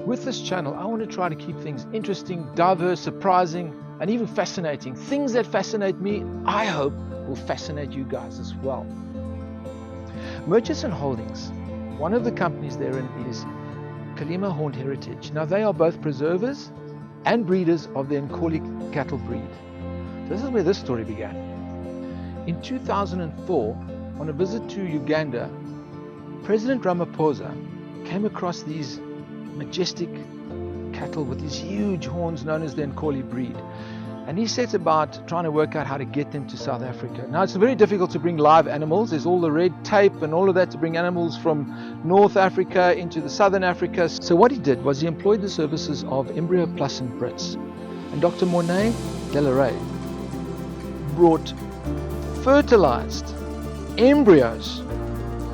With this channel, I want to try to keep things interesting, diverse, surprising, and even fascinating. Things that fascinate me, I hope, will fascinate you guys as well. Murchison Holdings, one of the companies therein is Kilima Horn Heritage. Now they are both preservers and breeders of the Ankole cattle breed. This is where this story began. In 2004, on a visit to Uganda, President Ramaphosa came across these majestic cattle with these huge horns known as the Ankole breed. And he set about trying to work out how to get them to South Africa. Now it's very difficult to bring live animals. There's all the red tape and all of that to bring animals from North Africa into the Southern Africa. So what he did was he employed the services of Embryo Plus and Brits. And Dr. Mornay Delaray brought fertilized embryos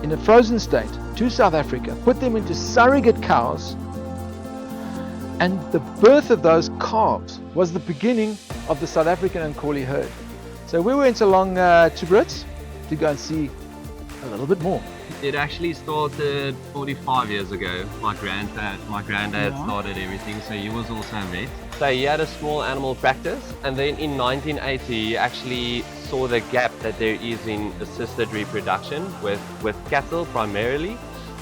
in a frozen state to South Africa, put them into surrogate cows, and the birth of those calves was the beginning of the South African Ankole herd. So we went along to Brits to go and see a little bit more. It actually started 45 years ago. My granddad started everything, so he was also a vet. So he had a small animal practice, and then in 1980 he actually saw the gap that there is in assisted reproduction with cattle primarily,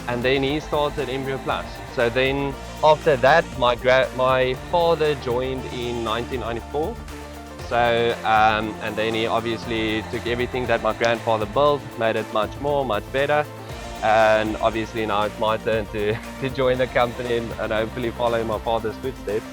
and then he started Embryo Plus. So then after that my father joined in 1994. So and then he obviously took everything that my grandfather built, made it much better, and obviously now it's my turn to join the company and hopefully follow in my father's footsteps.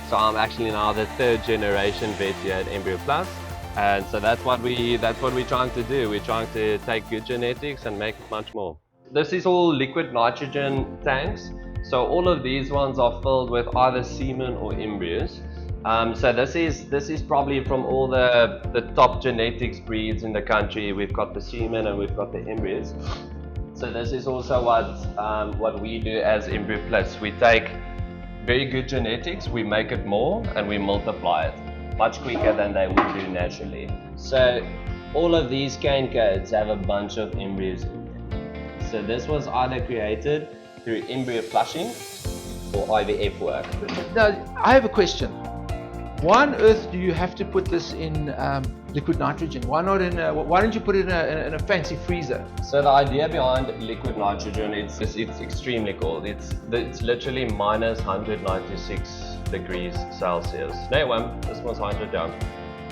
So I'm actually now the third generation vet here at Embryo Plus, and so that's what we're trying to do. We're trying to take good genetics and make it much more. This is all liquid nitrogen tanks, so all of these ones are filled with either semen or embryos. So this is probably from all the top genetics breeds in the country. We've got the semen and we've got the embryos. So this is also what we do as Embryo Plus. We take very good genetics, we make it more, and we multiply it much quicker than they would do naturally. So all of these cane codes have a bunch of embryos in them. So this was either created through embryo flushing or IVF work. Now I have a question. Why on earth do you have to put this in liquid nitrogen? Why not why don't you put it in a fancy freezer? So the idea behind liquid nitrogen, it's extremely cold. It's literally minus 196 degrees Celsius. No, this was 100 down.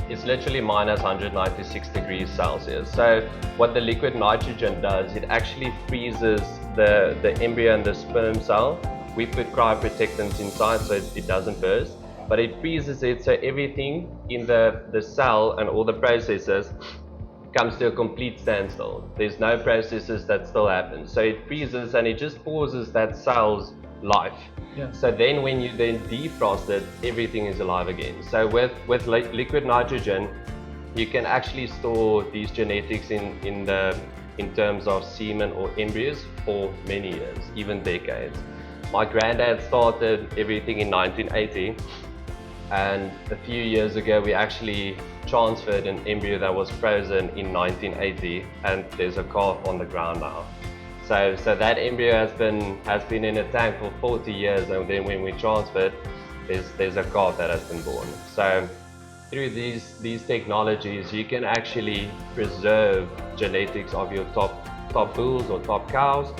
It's literally minus 196 degrees Celsius. So what the liquid nitrogen does, it actually freezes the embryo and the sperm cell. We put cryoprotectants inside so it doesn't burst. But it freezes it, so everything in the cell and all the processes comes to a complete standstill. There's no processes that still happen. So it freezes and it just pauses that cell's life. Yeah. So then when you then defrost it, everything is alive again. So with liquid nitrogen, you can actually store these genetics in terms of semen or embryos for many years, even decades. My granddad started everything in 1980. And a few years ago we actually transferred an embryo that was frozen in 1980, and there's a calf on the ground now. So that embryo has been in a tank for 40 years, and then when we transferred, there's a calf that has been born. So through these technologies you can actually preserve genetics of your top bulls or top cows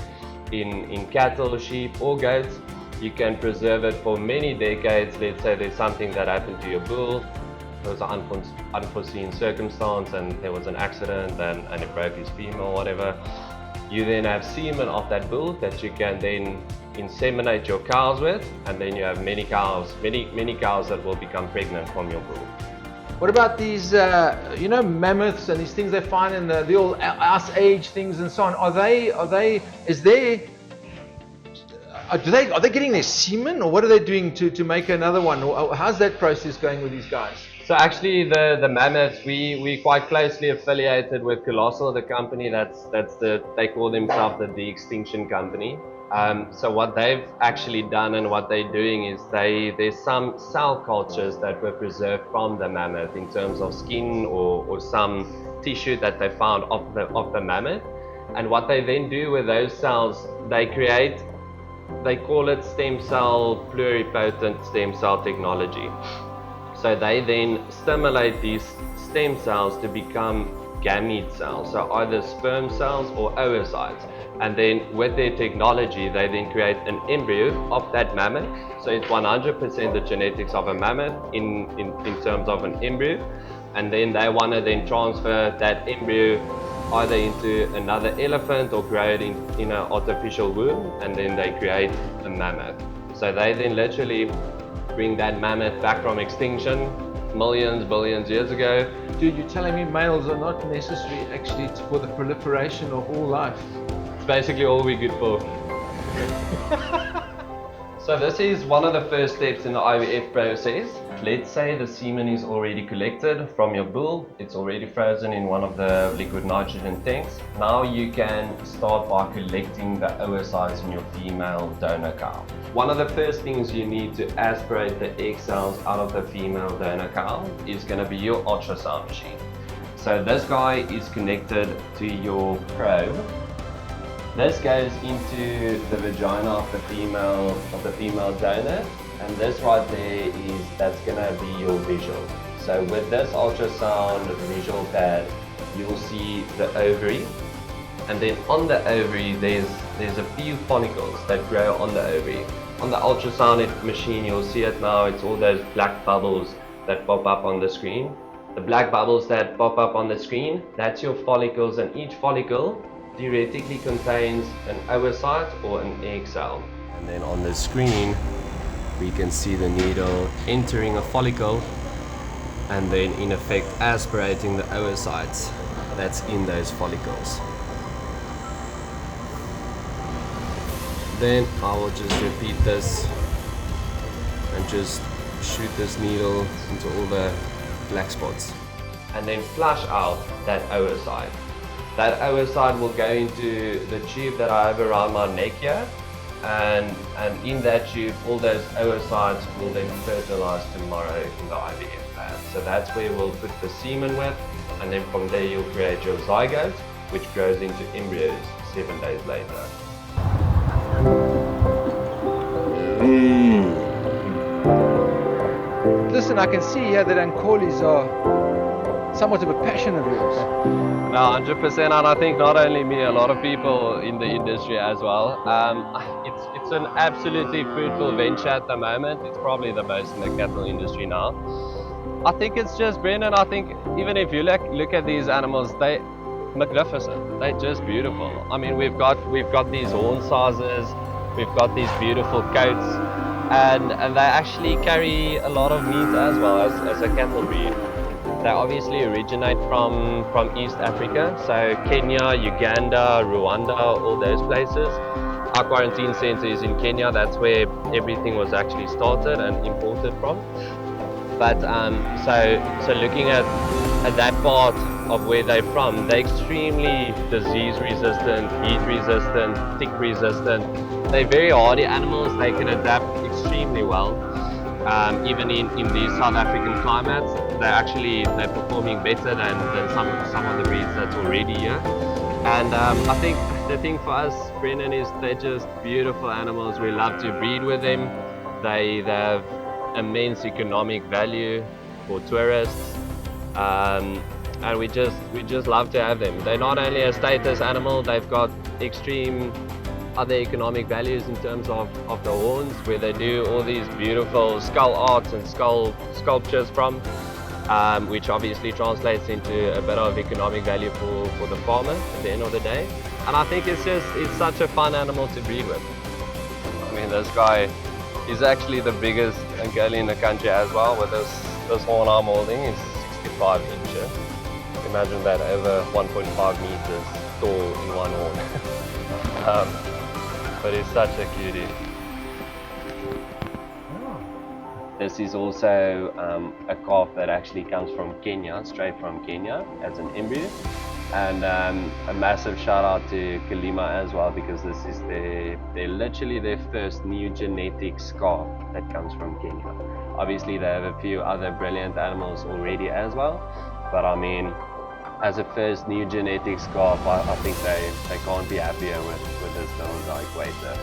in cattle, sheep or goats. You can preserve it for many decades. Let's say there's something that happened to your bull, there was an unforeseen circumstance and there was an accident and it broke his femur or whatever. You then have semen of that bull that you can then inseminate your cows with, and then you have many cows that will become pregnant from your bull. What about these, mammoths and these things they find in the old ice age things and so on? Are they getting their semen, or what are they doing to make another one? Or how's that process going with these guys? So actually the mammoths, we quite closely affiliated with Colossal, the company they call themselves the de-extinction company. So what they've actually done and what they're doing is there's some cell cultures that were preserved from the mammoth in terms of skin or some tissue that they found of the mammoth. And what they then do with those cells, they create they call it stem cell, pluripotent stem cell technology. So they then stimulate these stem cells to become gamete cells, so either sperm cells or oocytes. And then with their technology, they then create an embryo of that mammoth. So it's 100% the genetics of a mammoth in terms of an embryo. And then they want to then transfer that embryo either into another elephant or grow it in an artificial womb, and then they create a mammoth. So they then literally bring that mammoth back from extinction millions, billions years ago. Dude, you're telling me males are not necessary actually for the proliferation of all life? It's basically all we're good for. So this is one of the first steps in the IVF process. Let's say the semen is already collected from your bull. It's already frozen in one of the liquid nitrogen tanks. Now you can start by collecting the oocytes in your female donor cow. One of the first things you need to aspirate the egg cells out of the female donor cow is going to be your ultrasound machine. So this guy is connected to your probe. This goes into the vagina of the female donor, and this right there that's gonna be your visual. So with this ultrasound visual pad, you'll see the ovary, and then on the ovary there's a few follicles that grow on the ovary. On the ultrasound machine, you'll see it now. It's all those black bubbles that pop up on the screen. The black bubbles that pop up on the screen, that's your follicles, and each follicle theoretically contains an oocyte or an egg cell. And then on the screen we can see the needle entering a follicle and then in effect aspirating the oocytes that's in those follicles. Then I will just repeat this and just shoot this needle into all the black spots and then flush out that oocyte. That oocyte will go into the tube that I have around my neck here, and in that tube all those oocytes will then fertilize tomorrow in the IVF lab. So that's where we'll put the semen with, and then from there you'll create your zygote, which grows into embryos 7 days later. Listen, I can see here that Ankoles are somewhat of a passion of yours. No, 100%, and I think not only me, a lot of people in the industry as well. It's an absolutely fruitful venture at the moment. It's probably the most in the cattle industry now. I think it's just Brendan. I think even if you look at these animals, they're magnificent. They're just beautiful. I mean, we've got these horn sizes, we've got these beautiful coats, and they actually carry a lot of meat as well as a cattle breed. They obviously originate from East Africa, so Kenya, Uganda, Rwanda, all those places. Our quarantine center is in Kenya. That's where everything was actually started and imported from. But so looking at that part of where they're from, they're extremely disease resistant, heat resistant, tick resistant. They're very hardy animals. They can adapt extremely well. Even in these South African climates, they're performing better than some of the breeds that's already here. And I think the thing for us, Brendan, is they're just beautiful animals. We love to breed with them. They have immense economic value for tourists, and we just love to have them. They're not only a status animal, they've got extreme other economic values in terms of the horns, where they do all these beautiful skull arts and sculptures from, which obviously translates into a bit of economic value for the farmer at the end of the day. And I think it's such a fun animal to breed with. I mean, this guy is actually the biggest Ankole in the country as well, with this horn arm holding is 65 inches. Imagine that, over 1.5 meters tall in one horn. But it's such a cutie. This is also a calf that actually comes from Kenya, straight from Kenya as an embryo. And a massive shout out to Kilima as well, because this is literally their first new genetic calf that comes from Kenya. Obviously they have a few other brilliant animals already as well, but I mean, as a first new genetic calf, I think they can't be happier with this little guy waiter.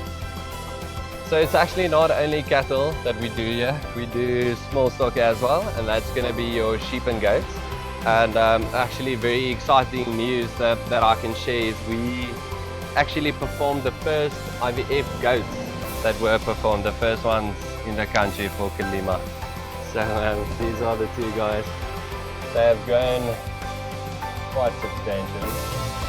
So it's actually not only cattle that we do here, we do small stock as well, and that's going to be your sheep and goats. And actually very exciting news that I can share is we actually performed the first IVF goats that were performed, the first ones in the country for Kilima. So these are the two guys. They have grown quite substantially.